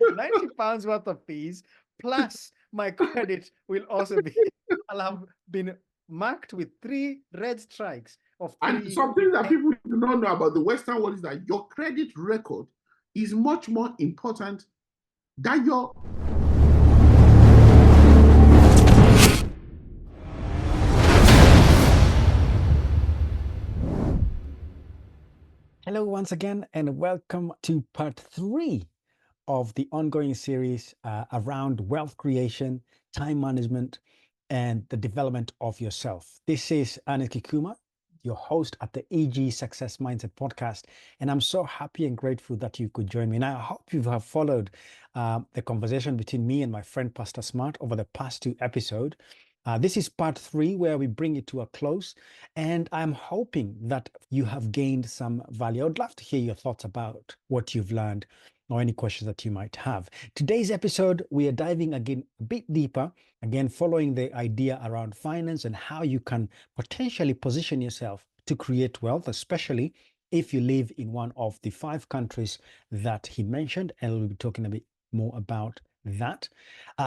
£90 worth of fees, plus my credit will also be, I'll have been marked with 3 red strikes of And 3. something that people do not know about the Western world is that your credit record is much more important than your. Hello, once again, and welcome to part 3 of the ongoing series around wealth creation, time management, and the development of yourself. This is Anis Kikuma, your host at the EG Success Mindset podcast, and I'm so happy and grateful that you could join me. And I hope you have followed the conversation between me and my friend Pastor Smart over the past 2 episodes. This is part 3 where we bring it to a close, and I'm hoping that you have gained some value. I would love to hear your thoughts about what you've learned or any questions that you might have. Today's episode, we are diving again a bit deeper, again, following the idea around finance and how you can potentially position yourself to create wealth, especially if you live in one of the 5 countries that he mentioned, and we'll be talking a bit more about that.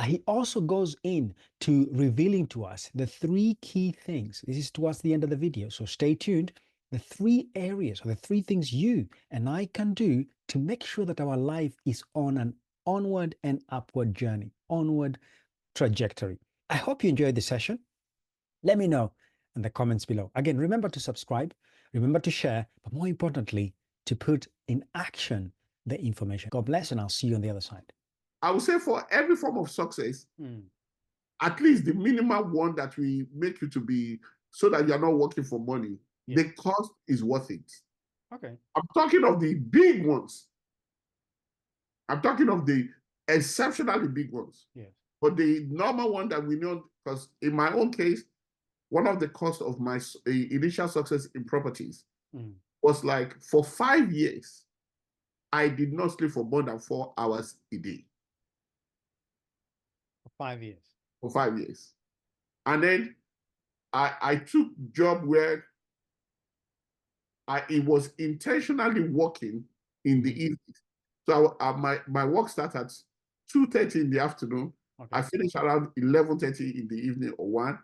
He also goes in to revealing to us the 3 key things. This is towards the end of the video, so stay tuned. The 3 areas or the 3 things you and I can do to make sure that our life is on an onward and upward journey, onward trajectory. I hope you enjoyed the session. Let me know in the comments below. Again, remember to subscribe, remember to share, but more importantly, to put in action the information. God bless, and I'll see you on the other side. I would say for every form of success, Mm. at least the minimum one that we make you to be so that you're not working for money, Yeah. the cost is worth it. Okay. I'm talking of the big ones. I'm talking of the exceptionally big ones. Yes. But the normal one that we know, because in my own case, one of the costs of my initial success in properties was like for 5 years, I did not sleep for more than 4 hours a day. For 5 years. For 5 years. And then I took job where it was intentionally working in the evening. So my work starts at 2:30 in the afternoon. Okay. I finish around 11:30 in the evening or 1,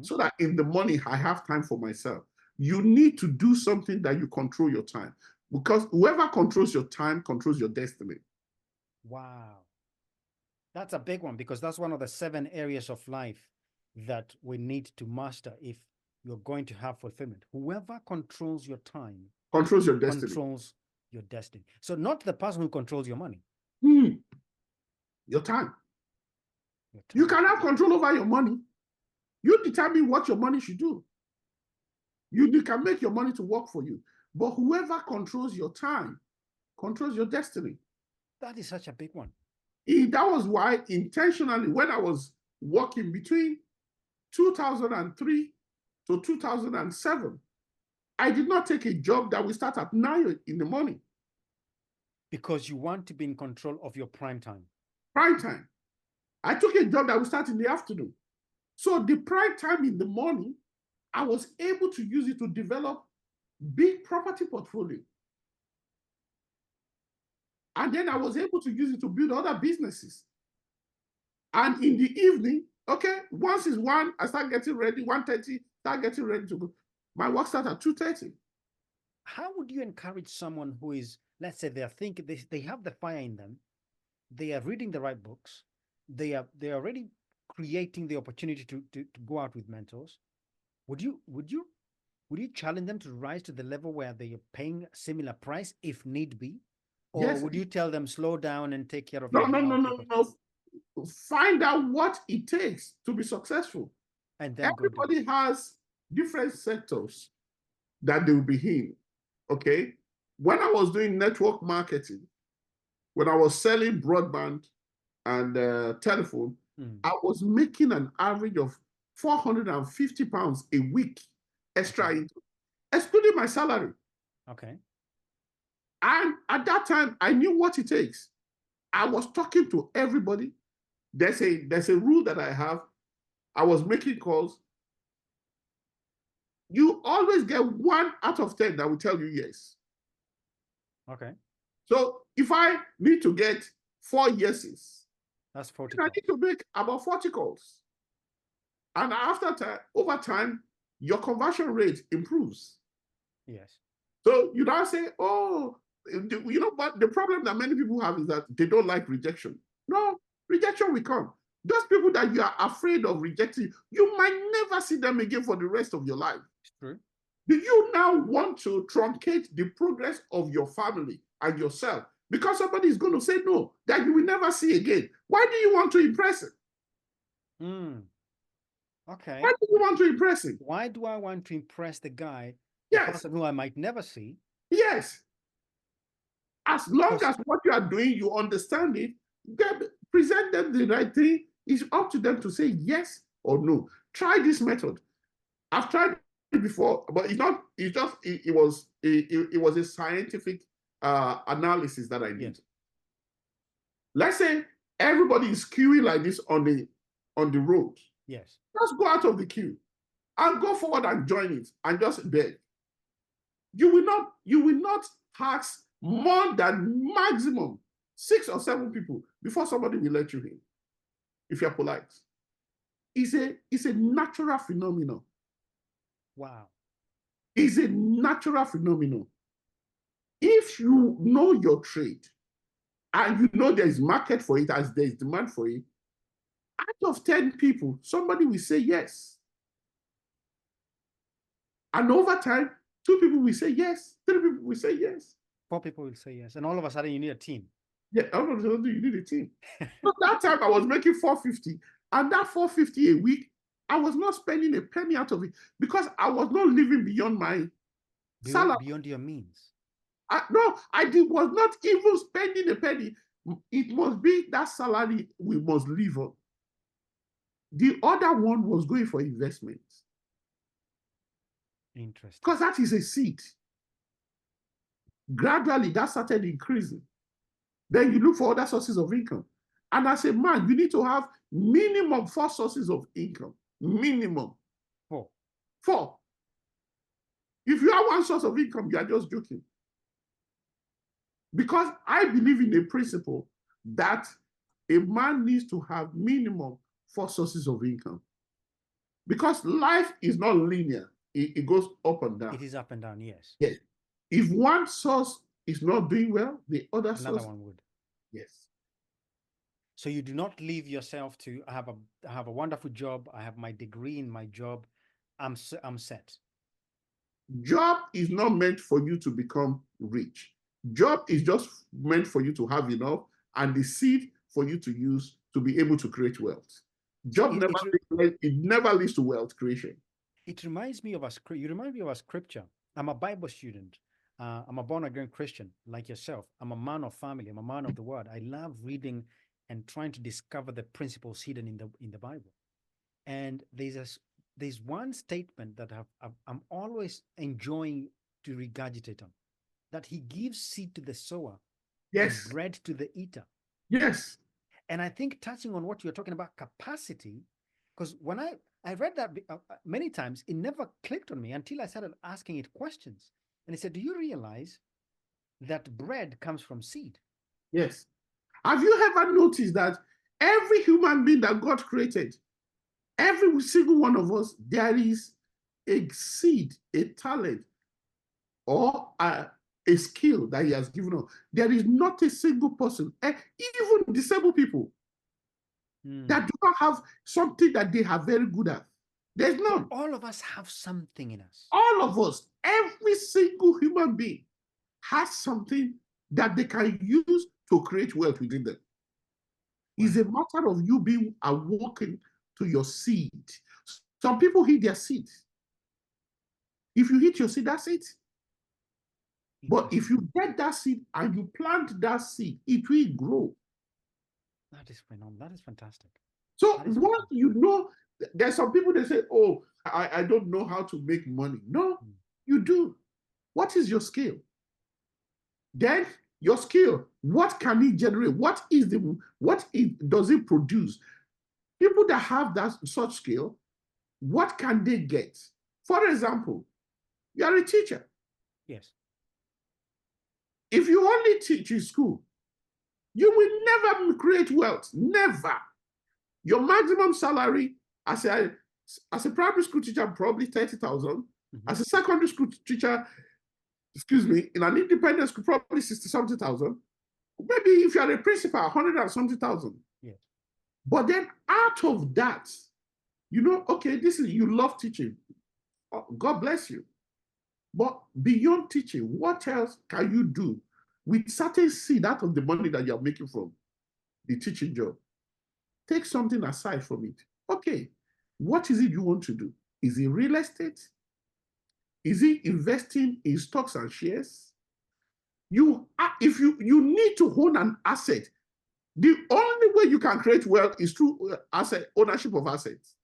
so that in the morning I have time for myself. You need to do something that you control your time, because whoever controls your time controls your destiny. Wow. That's a big one, because that's one of the 7 areas of life that we need to master if you're going to have fulfillment. Whoever controls your time Controls your destiny. controls your destiny. So not the person who controls your money. Your time. Your time. You can have control over your money. You determine what your money should do. You can make your money to work for you. But whoever controls your time controls your destiny. That is such a big one. That was why intentionally, when I was working between 2003 to 2007, I did not take a job that will start at 9 in the morning. Because you want to be in control of your prime time. Prime time. I took a job that will start in the afternoon. So the prime time in the morning, I was able to use it to develop big property portfolio. And then I was able to use it to build other businesses. And in the evening, okay, once it's 1, I start getting ready, 1:30, start getting ready to go. My work starts at 2:30. How would you encourage someone who is, let's say, they are thinking, they have the fire in them, they are reading the right books, they are already creating the opportunity to go out with mentors? Would you challenge them to rise to the level where they are paying a similar price if need be? Or Yes. would you tell them slow down and take care of No, your no. Find out what it takes to be successful. And then everybody has different sectors that they will be in. Okay. When I was doing network marketing, when I was selling broadband and telephone, I was making an average of £450 a week extra, excluding my salary. Okay. And at that time, I knew what it takes. I was talking to everybody. There's a rule that I have. I was making calls. You always get 1 out of 10 that will tell you yes. Okay. So if I need to get 4 yeses. That's 40 I calls. need to make about 40 calls. And after time, over time, your conversion rate improves. Yes. So you now say, oh, you know, but the problem that many people have is that they don't like rejection. No, rejection will come. Those people that you are afraid of rejecting, you might never see them again for the rest of your life. It's true. Do you now want to truncate the progress of your family and yourself because somebody is going to say no, that you will never see again? Why do you want to impress him? Okay. Why do you want to impress him? Why do I want to impress the guy, the Yes. person who I might never see? Yes. As long Because- as what you are doing, you understand it, present them the right thing. It's up to them to say yes or no. Try this method. I've tried it before, but it's not. It's just. It was a scientific analysis that I did. Yes. Let's say everybody is queuing like this on the road. Yes. Just go out of the queue and go forward and join it and just beg. You will not ask more than maximum 6 or 7 people before somebody will let you in, if you're polite. It's a natural phenomenon. Wow. It's a natural phenomenon. If you know your trade and you know there's market for it as there's demand for it, out of 10 people, somebody will say yes. And over time, 2 people will say yes, 3 people will say yes. 4 people will say yes. And all of a sudden you need a team. Yeah, all of a sudden you need a team. So that time I was making 450, and that 450 a week, I was not spending a penny out of it because I was not living beyond my salary. Beyond your means. Was not even spending a penny. It must be that salary we must live on. The other one was going for investments. Interesting. Because that is a seed. Gradually, that started increasing. Then you look for other sources of income. And as a man, you need to have minimum 4 sources of income. Minimum. 4. If you have 1 source of income, you are just joking. Because I believe in the principle that a man needs to have minimum 4 sources of income. Because life is not linear. It goes up and down. It is up and down, yes. Yes. If one source is not doing well, the other source one would. Yes. So you do not leave yourself to I have a wonderful job. I have my degree in my job. I'm set. Job is not meant for you to become rich. Job is just meant for you to have enough and the seed for you to use to be able to create wealth. Job never leads to wealth creation. It reminds me of you remind me of a scripture. I'm a Bible student. I'm a born-again Christian like yourself. I'm a man of family. I'm a man of the word. I love reading and trying to discover the principles hidden in the Bible. And there's one statement that I'm always enjoying to regurgitate on, that he gives seed to the sower, yes, and bread to the eater. Yes. And I think touching on what you're talking about, capacity, because when I read that many times, it never clicked on me until I started asking it questions. And he said, do you realize that bread comes from seed? Yes. Have you ever noticed that every human being that God created, every single one of us, there is a seed, a talent, or a skill that he has given us. There is not a single person, even disabled people, that do not have something that they are very good at. There's none. All of us have something in us. All of us, every single human being has something that they can use to create wealth within them. Wow. It's a matter of you being awoken to your seed. Some people hit their seed. If you hit your seed, that's it. But if you get that seed and you plant that seed, it will grow. That is phenomenal. That is fantastic. So what you know, there's some people that say, oh, I don't know how to make money. No, you do. What is your skill? Then your skill, what can it generate? What does it produce? People that have that such skill, what can they get? For example, you are a teacher. Yes. If you only teach in school, You will never create wealth. Never. Your maximum salary as a primary school teacher, probably 30,000. As a secondary school teacher, excuse me, in an independent school, probably 60-something thousand. Maybe if you are a principal, 100 and something thousand. Yes. But then out of that, okay, you love teaching. Oh, God bless you. But beyond teaching, what else can you do with certain seed out of the money that you're making from the teaching job? Take something aside from it. Okay, what is it you want to do? Is it real estate? Is it investing in stocks and shares? If you need to own an asset, the only way you can create wealth is through ownership of assets.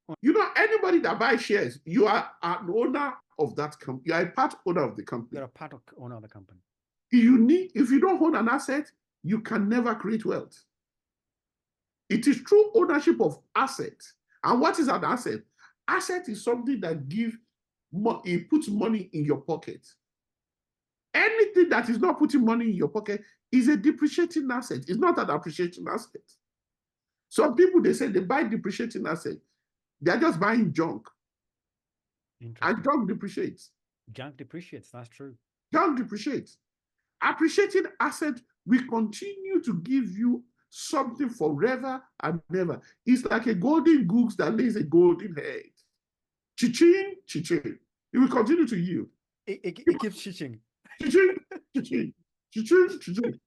Anybody that buys shares, you are an owner of that company. You are a part owner of the company. You're a part owner of the company. If you don't own an asset, you can never create wealth. It is true ownership of assets. And what is an asset? Asset is something that it puts money in your pocket. Anything that is not putting money in your pocket is a depreciating asset. It's not an appreciating asset. Some people, they say they buy depreciating asset. They're just buying junk. And junk depreciates. Junk depreciates, that's true. Junk depreciates. Appreciating asset will continue to give you something forever and never. It's like a golden goose that lays a golden egg. Chiching, chiching. It will continue to yield. It keeps chiching. Chiching, chiching, chiching, chiching.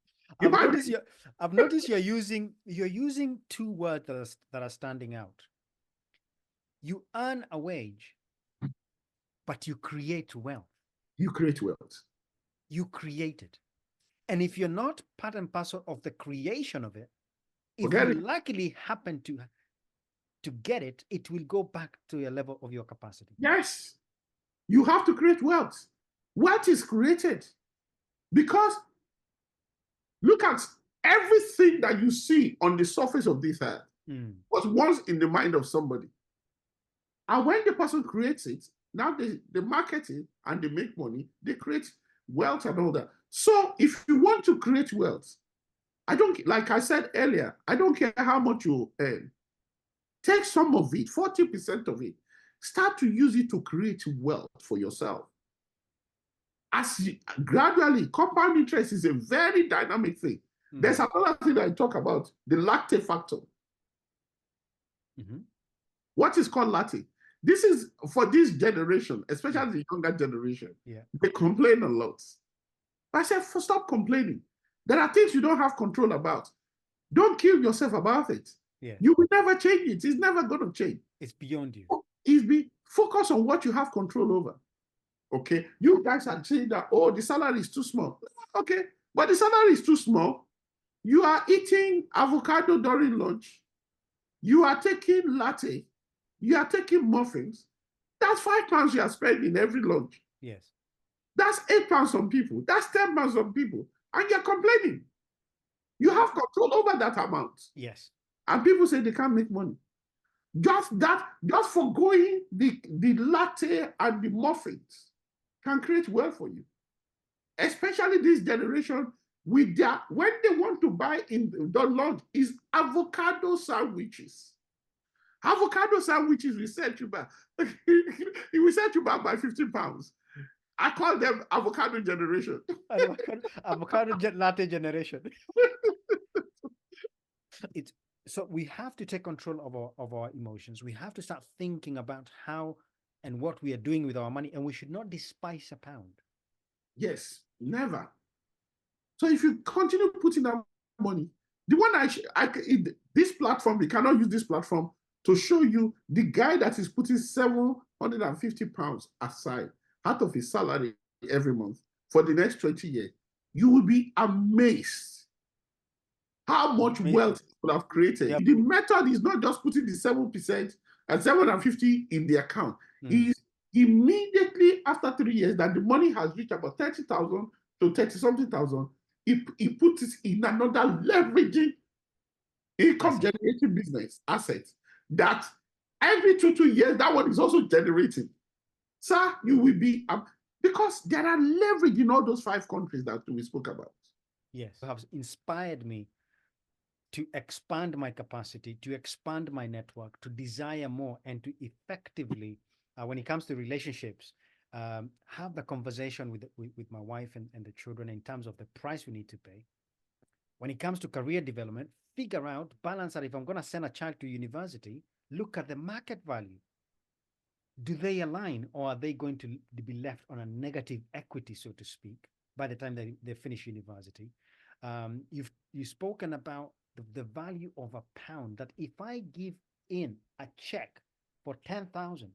I've noticed you're using two words that are standing out. You earn a wage, but you create wealth. You create wealth. You create it. And if you're not part and parcel of the creation of it, if you luckily happen to get it, it will go back to a level of your capacity. Yes. You have to create wealth. Wealth is created because look at everything that you see on the surface of this earth was once in the mind of somebody. And when the person creates it, now they market it and they make money, they create wealth and all that. So if you want to create wealth, like I said earlier, I don't care how much you earn. Take some of it, 40% of it. Start to use it to create wealth for yourself. Gradually, compound interest is a very dynamic thing. There's another thing I talk about, the latte factor. What is called latte? This is for this generation, especially the younger generation. Yeah. They complain a lot. I said, stop complaining. There are things you don't have control about. Don't kill yourself about it. Yeah. You will never change it. It's never going to change. It's beyond you. Focus on what you have control over. Okay. You guys are saying that, oh, the salary is too small. Okay. But the salary is too small. You are eating avocado during lunch. You are taking latte. You are taking muffins. That's £5 you are spending every lunch. Yes. That's £8 on people. That's £10 on people. And you're complaining. You have control over that amount. Yes. And people say they can't make money. Just forgoing the latte and the muffins can create wealth for you. Especially this generation, when they want to buy in the lunch is avocado sandwiches. Avocado sandwiches will set you back. It will set you back by £15. I call them avocado generation. Avocado latte generation. So we have to take control of our emotions. We have to start thinking about how and what we are doing with our money, and we should not despise a pound. Yes, never. So if you continue putting that money, the one this platform, we cannot use this platform to show you the guy that is putting £750 aside out of his salary every month for the next 20 years. You will be amazed how much wealth people have created. Yep. The method is not just putting the 7% and 750 in the account. Is immediately after 3 years that the money has reached about 30,000 to 30-something thousand, he puts it in another leveraging income generating business asset that every 2 years, that one is also generating. Sir, you will be, because there are leverage in all those 5 countries that we spoke about. Yes, have inspired me to expand my capacity, to expand my network, to desire more, and to effectively, when it comes to relationships, have the conversation with my wife and the children in terms of the price we need to pay. When it comes to career development, figure out, balance that if I'm going to send a child to university, look at the market value. Do they align, or are they going to be left on a negative equity, so to speak, by the time they finish university? You've spoken about the value of a pound, that if I give in a check for 10,000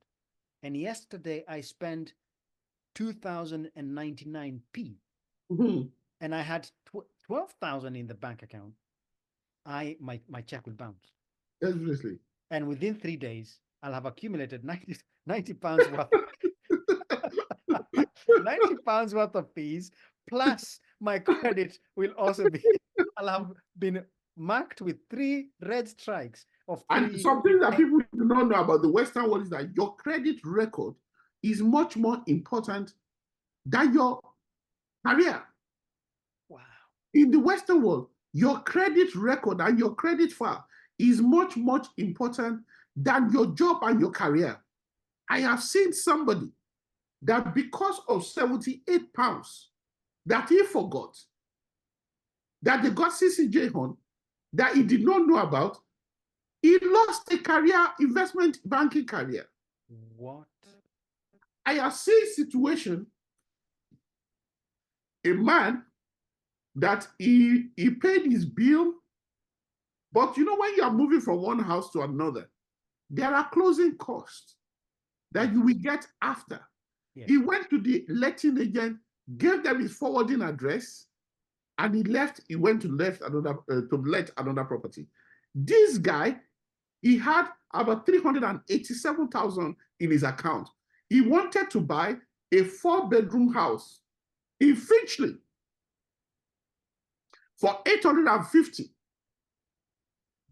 and yesterday I spent 2,099p and I had 12,000 in the bank account, my check will bounce. Definitely. And within 3 days, I'll have accumulated 90 pounds worth 90 pounds worth of fees, plus my credit will also be, I'll have been marked with 3 red strikes of 3. And something that people do not know about the Western world is that your credit record is much more important than your career. Wow. In the Western world, your credit record and your credit file is much, much important than your job and your career. I have seen somebody that because of 78 pounds that he forgot, that they got CCJ on, that he did not know about, he lost a career, investment banking career. What? I have seen a situation, a man that he paid his bill, but you know, when you are moving from one house to another, there are closing costs that you will get after. Yes. He went to the letting agent, gave them his forwarding address, and he left. He went to let another property. This guy, he had about 387,000 in his account. He wanted to buy a 4-bedroom house in Finchley for 850.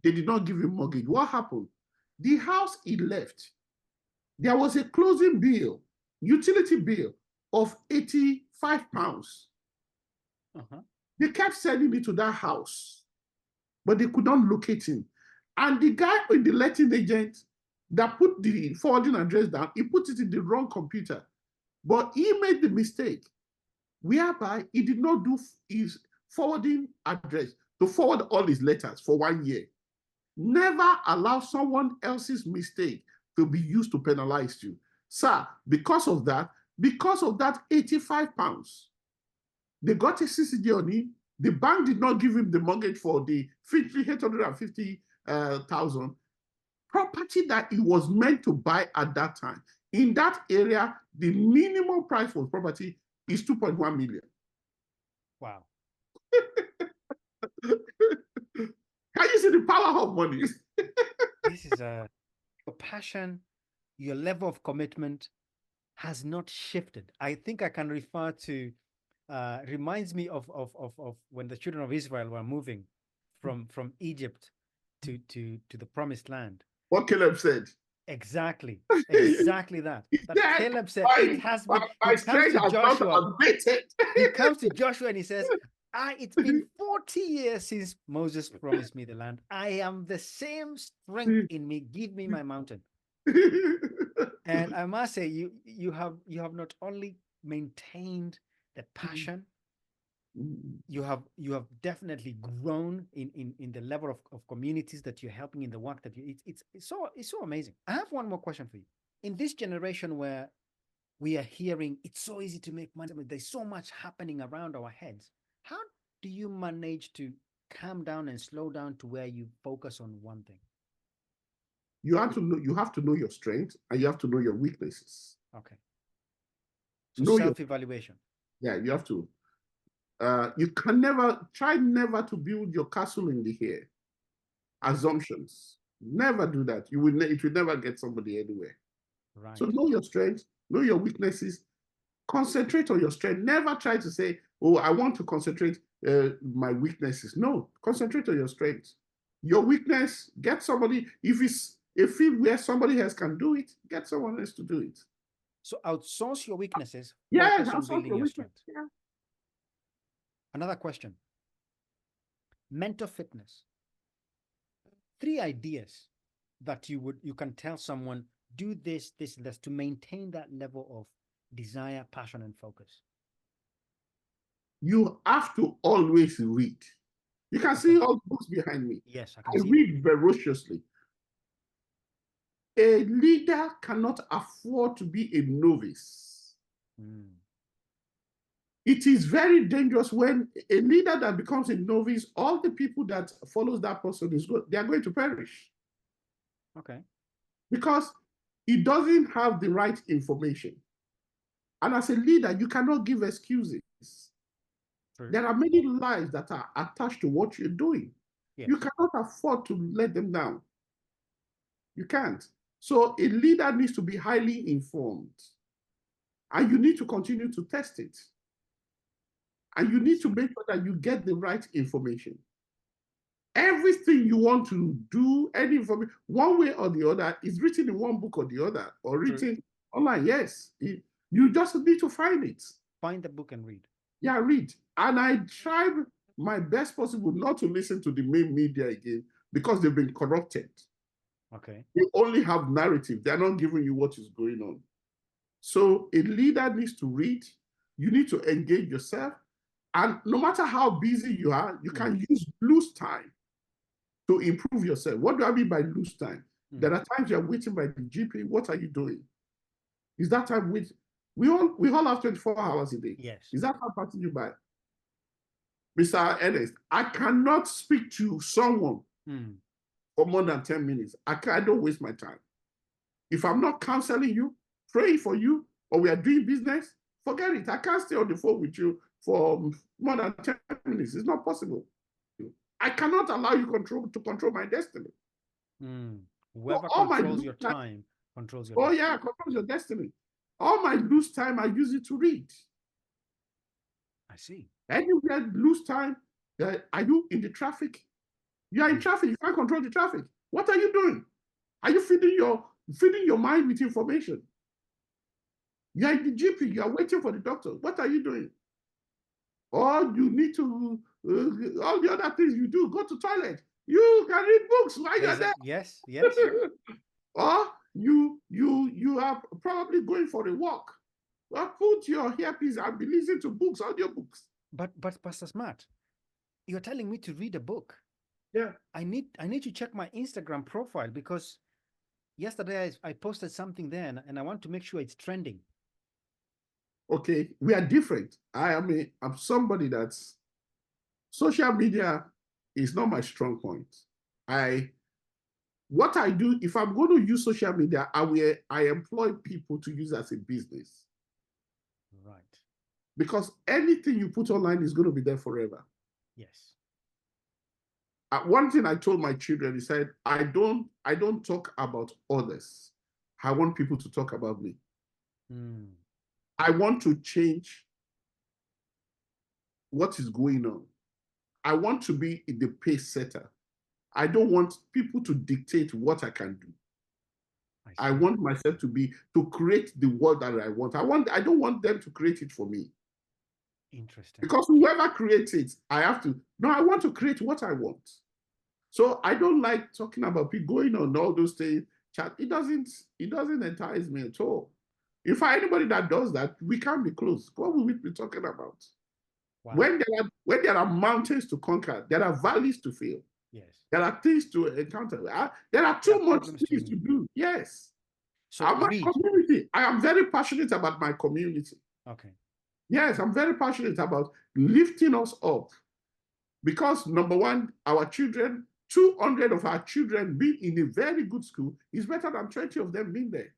They did not give him mortgage. What happened? The house he left, there was a closing bill, utility bill of 85 pounds. They kept sending it to that house, but they could not locate him. And the guy in the letting agent that put the forwarding address down, he put it in the wrong computer. But he made the mistake whereby he did not do his forwarding address to forward all his letters for 1 year. Never allow someone else's mistake to be used to penalize you. Sir, because of that 85 pounds, they got a CCJ on him. The bank did not give him the mortgage for the 850,000 property that he was meant to buy at that time. In that area, the minimum price for property is 2.1 million. Wow. Can you see the power of money? This is your passion, your level of commitment has not shifted. I think I can refer to, reminds me of when the children of Israel were moving from Egypt to the promised land. What Caleb said. Exactly that. That Caleb said, it has been, my strength has not abated. He comes to Joshua and he says, it's been 40 years since Moses promised me the land. I am the same strength in me. Give me my mountain. And I must say, you have not only maintained the passion, you have definitely grown in the level of communities that you're helping, in the work that you. It's so amazing. I have one more question for you. In this generation where we are hearing it's so easy to make money, there's so much happening around our heads. How do you manage to calm down and slow down to where you focus on one thing? You have to know your strengths and you have to know your weaknesses. Okay. So self-evaluation. Yeah, you have to. You can never to build your castle in the air. Assumptions. Never do that. It will never get somebody anywhere. Right. So know your strengths, know your weaknesses, concentrate on your strength. Never try to say, oh, I want to concentrate my weaknesses. No, concentrate on your strengths. Your weakness, get somebody, if it's a field where somebody else can do it, get someone else to do it. So outsource your weaknesses. Yeah, focus on building your strength. Yeah. Another question. Mental fitness. 3 ideas that you can tell someone, do this, this, and this to maintain that level of desire, passion, and focus? You have to always read. You can see all the books behind me. Yes, I I can see read ferociously. A leader cannot afford to be a novice. It is very dangerous when a leader that becomes a novice, all the people that follows that person they are going to perish. Okay. Because he doesn't have the right information. And as a leader, you cannot give excuses. True. There are many lives that are attached to what you're doing. Yes. You cannot afford to let them down. You can't. So a leader needs to be highly informed. And you need to continue to test it. And you need to make sure that you get the right information. Everything you want to do, any information, one way or the other, is written in one book or the other, or written online. Yes. You just need to find it. Find the book and read. Yeah, read. And I tried my best possible not to listen to the main media again because they've been corrupted. Okay. They only have narrative. They're not giving you what is going on. So a leader needs to read. You need to engage yourself. And no matter how busy you are, you can lose time to improve yourself. What do I mean by lose time? There are times you're waiting by the GP. What are you doing? Is that time we all have 24 hours a day. Yes. Is that how passing you by? Mr. Ernest, I cannot speak to someone for more than 10 minutes. I don't waste my time. If I'm not counseling you, praying for you, or we are doing business, forget it. I can't stay on the phone with you for more than 10 minutes. It's not possible. I cannot allow you to control my destiny. Whoever controls your time controls your destiny. Yeah, controls your destiny. All my loose time, I use it to read. I see. Anywhere lose time, are you in the traffic? You are in traffic, you can't control the traffic. What are you doing? Are you feeding your mind with information? You are in the GP, you are waiting for the doctor. What are you doing? Or you need to, all the other things you do, go to toilet. You can read books while you're there. Yes, yes. Or you are probably going for a walk. Well, put your earpiece and be listening to books, audiobooks. But Pastor Smart, you're telling me to read a book. Yeah. I need to check my Instagram profile because yesterday I posted something there and I want to make sure it's trending. Okay, we are different. I'm somebody that's social media is not my strong point. What I do, if I'm going to use social media, I employ people to use as a business. Right. Because anything you put online is going to be there forever. Yes. One thing I told my children, he said, I don't talk about others. I want people to talk about me. I want to change what is going on. I want to be the pace setter. I don't want people to dictate what I can do. I want myself to create the world that I want. I don't want them to create it for me. Interesting. Because whoever creates it, I want to create what I want. So I don't like talking about people going on all those things. It doesn't entice me at all. If anybody that does that, we can't be close. What will we be talking about? Wow. When there are mountains to conquer, there are valleys to fill. Yes. There are things to encounter. There are too much things to do. Yes. So my community, I am very passionate about my community. Okay. Yes, I'm very passionate about lifting us up. Because number one, our children, 200 of our children being in a very good school is better than 20 of them being there.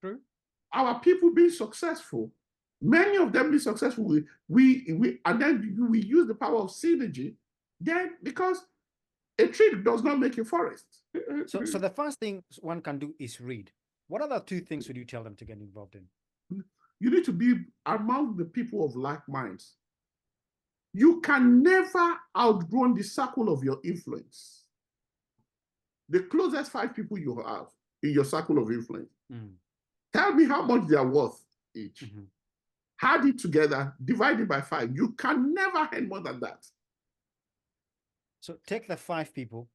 True. Our people being successful, many of them being successful, and then we use the power of synergy, then because a tree does not make a forest. So the first thing one can do is read. What other 2 things would you tell them to get involved in? You need to be among the people of like minds. You can never outgrow the circle of your influence. The closest 5 people you have in your circle of influence. Tell me how much they are worth each. Add it together, divide it by 5. You can never earn more than that. So take the 5 people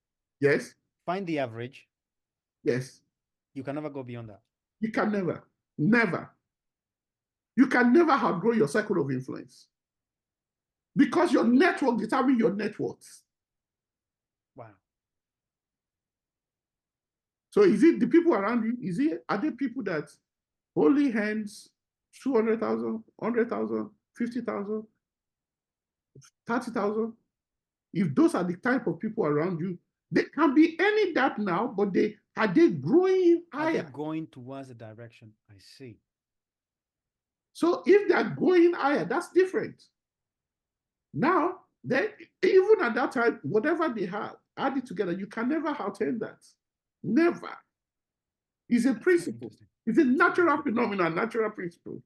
Yes. find the average. Yes. You can never go beyond that. You can never. You can never outgrow your circle of influence because your network determines your net worth. Wow. So is it the people around you? Are they people that only hands 200,000, 100,000, 50,000, 30,000? If those are the type of people around you, they can be any that now, but are they growing higher? Are they going towards the direction? I see. So if they're going higher, that's different. Now, even at that time, whatever they had, add it together, you can never attain that. Never. It's a principle. It's a natural phenomenon, natural principle.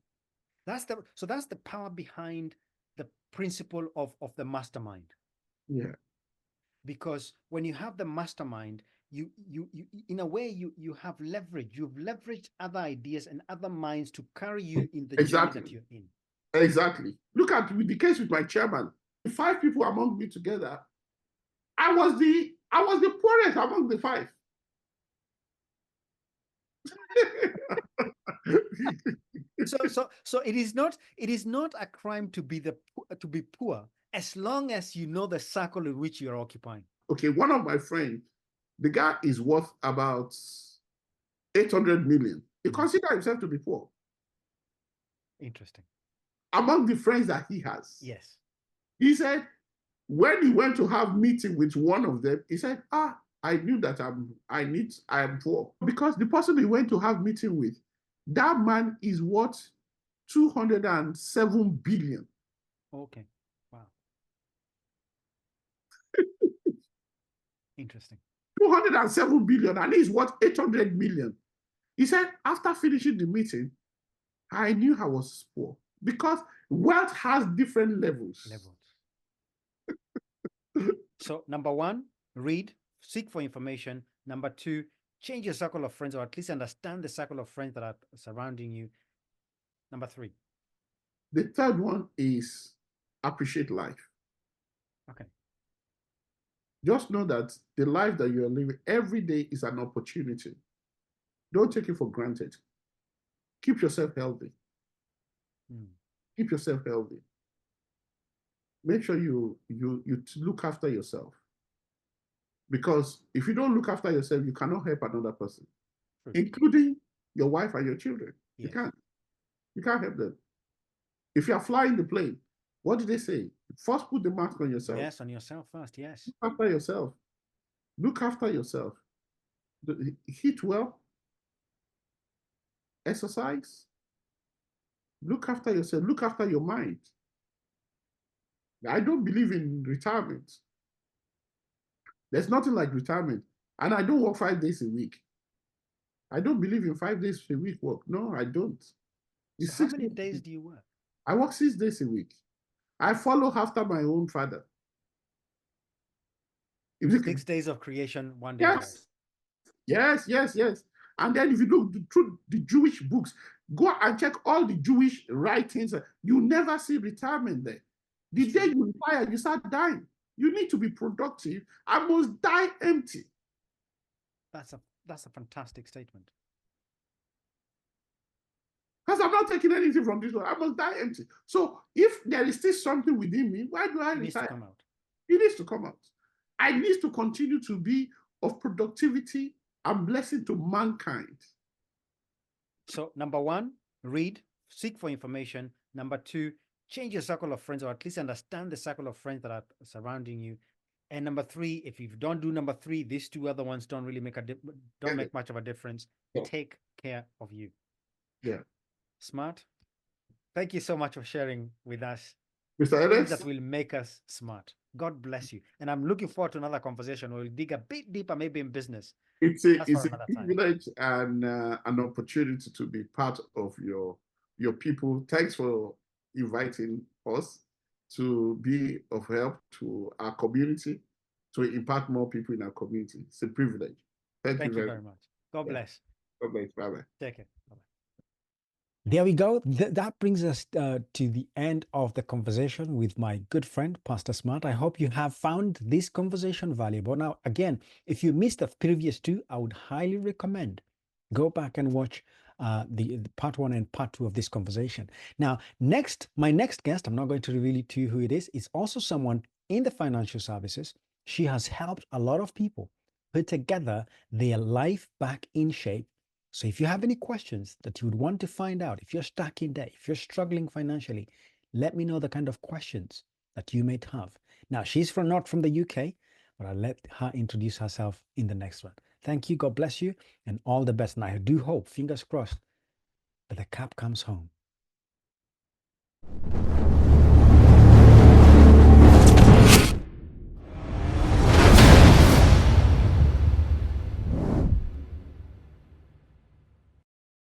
That's the power behind the principle of the mastermind. Yeah. Because when you have the mastermind, you in a way you have leverage. You've leveraged other ideas and other minds to carry you in the journey that you're in. Exactly. Look at the case with my chairman. 5 people among me together. I was the poorest among the 5. So it is not a crime to be poor as long as you know the circle in which you're occupying. Okay, one of my friends, the guy is worth about 800 million. He considers himself to be poor. Interesting. Among the friends that he has. Yes. He said, when he went to have meeting with one of them, he said, I knew that I am poor. Because the person he went to have meeting with, that man is worth 207 billion. Okay. Wow. Interesting. 207 billion, and he's worth 800 million. He said, after finishing the meeting, I knew I was poor because wealth has different levels. So, number 1, read, seek for information. Number 2, change your circle of friends, or at least understand the circle of friends that are surrounding you. Number 3. The third one is appreciate life. Okay. Just know that the life that you're living every day is an opportunity. Don't take it for granted. Keep yourself healthy. Keep yourself healthy. Make sure you look after yourself. Because if you don't look after yourself, you cannot help another person, including your wife and your children. Yes. You can't help them. If you are flying the plane, what do they say? First, put the mask on yourself. Yes, on yourself first, yes. Look after yourself. Look after yourself. Eat well. Exercise. Look after yourself. Look after your mind. I don't believe in retirement. There's nothing like retirement. And I don't work 5 days a week. I don't believe in 5 days a week work. No, I don't. So how many days do you work? I work 6 days a week. I follow after my own father. 6 days of creation, 1 day of rest. Yes. And then if you look through the Jewish books, go and check all the Jewish writings. You never see retirement there. The day you retire, you start dying. You need to be productive. I must die empty. That's a fantastic statement. Because I'm not taking anything from this world. I must die empty. So if there is still something within me, why do I retire? It needs to come out. It needs to come out. I need to continue to be of productivity and blessing to mankind. So number 1, read, seek for information. Number 2, change your circle of friends, or at least understand the circle of friends that are surrounding you. And number 3, if you don't do number 3, these 2 other ones don't really make much of a difference. Yeah. Take care of you. Yeah. Smart. Thank you so much for sharing with us. Mr. Alex, that will make us smart. God bless you. And I'm looking forward to another conversation where we'll dig a bit deeper, maybe in business. It's a privilege and an opportunity to be part of your people. Thanks for inviting us to be of help to our community, to impact more people in our community. It's a privilege. Thank you very much. God bless. God bless. Bye-bye. Take care. Bye-bye. There we go. That brings us to the end of the conversation with my good friend, Pastor Smart. I hope you have found this conversation valuable. Now, again, if you missed the previous two, I would highly recommend go back and watch the part 1 and part 2 of this conversation. Now, my next guest, I'm not going to reveal to you who it is also someone in the financial services. She has helped a lot of people put together their life back in shape. So if you have any questions that you would want to find out, if you're stuck in debt, if you're struggling financially, let me know the kind of questions that you may have. Now, she's not from the UK, but I'll let her introduce herself in the next one. Thank you. God bless you and all the best. And I do hope, fingers crossed, that the cap comes home.